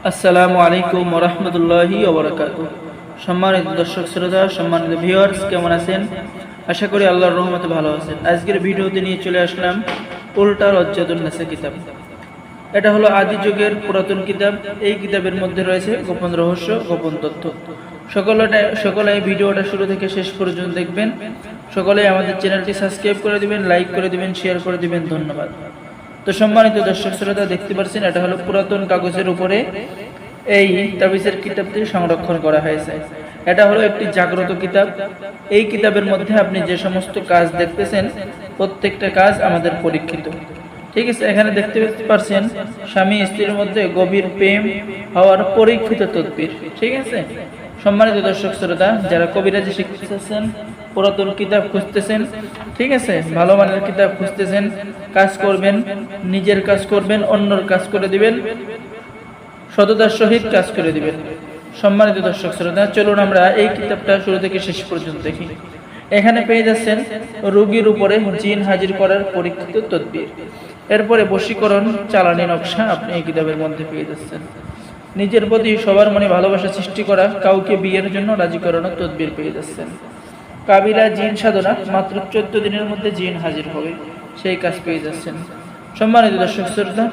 আসসালামু আলাইকুম ওয়া রাহমাতুল্লাহি ওয়া বারাকাতুহু। সম্মানিত দর্শক শ্রোতা, সম্মানিত ভিউয়ার্স, কেমন আছেন? আশা করি আল্লাহর রহমতে ভালো আছেন। আজকের ভিডিওতে নিয়ে চলে আসলাম উল্টা লজ্জাতুন নাসা কিতাব। এটা হলো আদি যুগের পুরাতন কিতাব। এই কিতাবের মধ্যে রয়েছে গোপন রহস্য, গোপন তথ্য। সকলে এই ভিডিওটা শুরু থেকে শেষ পর্যন্ত দেখবেন। সকলে আমাদের চ্যানেলটি সাবস্ক্রাইব করে দিবেন, লাইক করে দিবেন, শেয়ার করে দিবেন। ধন্যবাদ। তো সম্মানিত দর্শক শ্রোতা, দেখতে পাচ্ছেন এটা হলো পুরাতন কাগজের উপরে এই তাবিজের কিতাবটি সংরক্ষণ করা হয়েছে। এটা হলো একটি জাগ্রত কিতাব। এই কিতাবের মধ্যে আপনি যে সমস্ত কাজ দেখতেছেন, প্রত্যেকটা কাজ আমাদের পরীক্ষিত। ঠিক আছে, এখানে দেখতে পাচ্ছেন স্বামী স্ত্রীর মধ্যে গভীর প্রেম হওয়ার পরীক্ষিত তদবির। ঠিক আছে, সম্মানিত দর্শক শ্রোতা, যারা কবিরাজি শিখতেছেন, পুরাতন কিতাব খুঁজতেছেন, ঠিক আছে, ভালো মানের কিতাব খুঁজতেছেন, কাজ করবেন, নিজের কাজ করবেন, অন্যর কাজ করে দিবেন, সততার সহিত কাজ করে দিবেন। সম্মানিত দর্শক শ্রোতা, চলুন আমরা এই কিতাবটা শুরু থেকে শেষ পর্যন্ত দেখি। এখানে পেয়ে যাচ্ছেন রোগীর উপরে জিন হাজির করার পরীক্ষিত তদবির। এরপরে বশীকরণ চালানি নকশা আপনি এই কিতাবের মধ্যে পেয়ে যাচ্ছেন। নিজের প্রতি সবার মনে ভালোবাসা সৃষ্টি করা, কাউকে বিয়ের জন্য রাজি করানোর তদবির পেয়ে যাচ্ছেন। কাবিলা জিন সাধনা, মাত্র 14 দিনের মধ্যে জিন হাজির হবে, সেই কাজ পেয়ে যাচ্ছেন। সম্মানিত দর্শক শ্রোতা,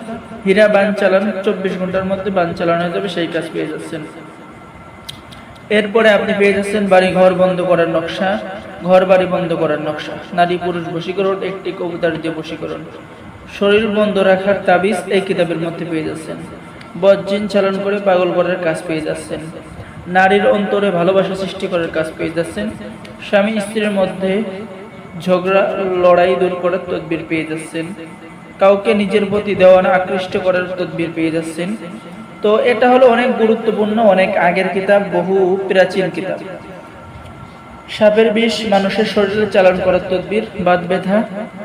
হীরা বান চালান, 24 ঘন্টার মধ্যে বান চালানো হয়ে যাবে, সেই কাজ পেয়ে যাচ্ছেন। এরপরে আপনি পেয়ে যাচ্ছেন বাড়ি ঘর বন্ধ করার নকশা, ঘর বাড়ি বন্ধ করার নকশা, নারী পুরুষ বশীকরণ, একটি কবুতর দিয়ে বশীকরণ, শরীর বন্ধ রাখার তাবিজ এই কিতাবের মধ্যে পেয়ে যাচ্ছেন। বজ্জিন চালন করে পাগল করার কাজ পেয়ে যাচ্ছেন। নারীর অন্তরে ভালোবাসা সৃষ্টি করার কাজ পেয়ে যাচ্ছেন। স্বামী স্ত্রীর মধ্যে ঝগড়া লড়াই দূর করার তদবির পেয়ে যাচ্ছেন। কাউকে নিজের প্রতি দেওয়ানা আকৃষ্ট করার তদবির পেয়ে যাচ্ছেন। তো এটা হলো অনেক গুরুত্বপূর্ণ, অনেক আগের কিতাব, বহু প্রাচীন কিতাব। সাপের বিষ মানুষের শরীরে চালান করার তদবির, বাত ব্যথা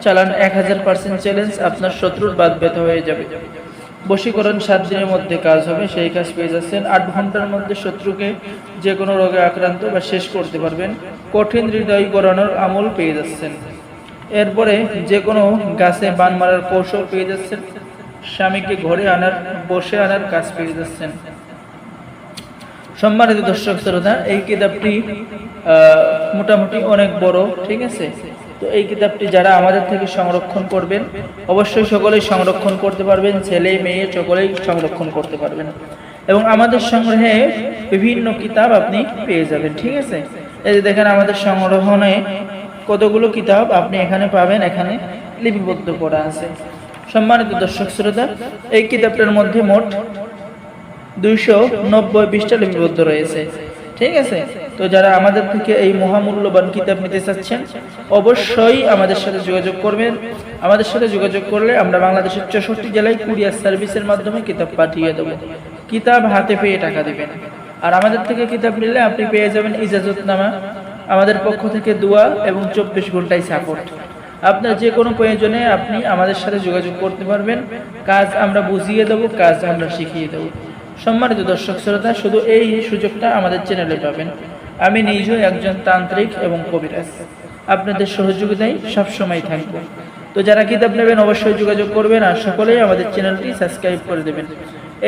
চালান 1000% চ্যালেঞ্জ, আপনার শত্রুর বাত ব্যথা হয়ে যাবে। বশীকরণ 7 দিনের মধ্যে কাজ হবে, সেই কাজ পেয়ে যাচ্ছেন। 8 ঘন্টার মধ্যে শত্রুকে যে কোনো রোগে আক্রান্ত বা শেষ করতে পারবেন। কঠিন হৃদয় করানোর আমল পেয়ে যাচ্ছেন। এরপরে যে কোনো গাছে বান মারার কৌশল পেয়ে যাচ্ছেন। স্বামীকে ঘরে আনার, বসে আনার কাজ পেয়ে যাচ্ছেন। সম্মানিত দর্শক শ্রোতা, এই কিতাবটি মোটামুটি অনেক বড়। ঠিক আছে, তো এই কিতাবটি যারা আমাদের থেকে সংরক্ষণ করবেন, অবশ্যই সকলেই সংরক্ষণ করতে পারবেন, ছেলে মেয়ে সকলেই সংরক্ষণ করতে পারবেন। এবং আমাদের সংগ্রহে বিভিন্ন কিতাব আপনি পেয়ে যাবেন। ঠিক আছে, এই যে দেখেন আমাদের সংগ্রহণে কতগুলো কিতাব আপনি এখানে পাবেন, এখানে লিপিবদ্ধ করা আছে। সম্মানিত দর্শক শ্রোতা, এই কিতাবটার মধ্যে মোট 290 পৃষ্ঠা লিপিবদ্ধ রয়েছে। ঠিক আছে, তো যারা আমাদের থেকে এই মহামূল্যবান কিতাব নিতে চাচ্ছেন, অবশ্যই আমাদের সাথে যোগাযোগ করবেন। আমাদের সাথে যোগাযোগ করলে আমরা বাংলাদেশের 64 জেলায় কুরিয়ার সার্ভিসের মাধ্যমে কিতাব পাঠিয়ে দেবো। কিতাব হাতে পেয়ে টাকা দিবেন। আর আমাদের থেকে কিতাব নিলে আপনি পেয়ে যাবেন ইজাজতনামা, আমাদের পক্ষ থেকে দোয়া এবং 24 ঘন্টায় সাপোর্ট। আপনার যে কোনো প্রয়োজনে আপনি আমাদের সাথে যোগাযোগ করতে পারবেন। কাজ আমরা বুঝিয়ে দেবো, কাজ আমরা শিখিয়ে দেবো। সম্মানিত দর্শক শ্রোতা, শুধু এই সুযোগটা আমাদের চ্যানেলে পাবেন। আমি নিজেও একজন তান্ত্রিক এবং কবিরাজ, আপনাদের সহযোগিতায় সবসময় থাকবো। তো যারা কিতাব নেবেন অবশ্যই যোগাযোগ করবেন, আর সকলেই আমাদের চ্যানেলটি সাবস্ক্রাইব করে দেবেন।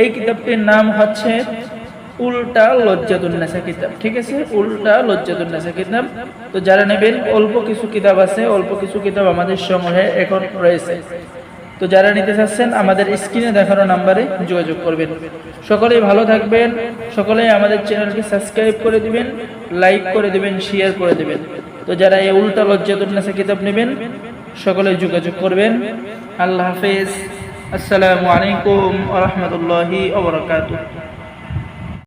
এই কিতাবটির নাম হচ্ছে উল্টা লজ্জাতুন নাসা কিতাব। ঠিক আছে, উল্টা লজ্জাতুন নাসা কিতাব। তো যারা নেবেন, অল্প কিছু কিতাব আছে, অল্প কিছু কিতাব আমাদের সংগ্রহে এখন রয়েছে। তো যারা নিতে চাচ্ছেন আমাদের স্ক্রিনে দেখানো নাম্বারে যোগাযোগ করবেন। সকলেই ভালো থাকবেন, সকলেই আমাদের চ্যানেলকে সাবস্ক্রাইব করে দিবেন, লাইক করে দিবেন, শেয়ার করে দিবেন। তো যারা এই উল্টা লজ্জাতুন নাসা কিতাব নেবেন সকলেই যোগাযোগ করবেন। আল্লাহ হাফেজ। আসসালামু আলাইকুম ওয়া রাহমাতুল্লাহি ওয়া বারাকাতুহু।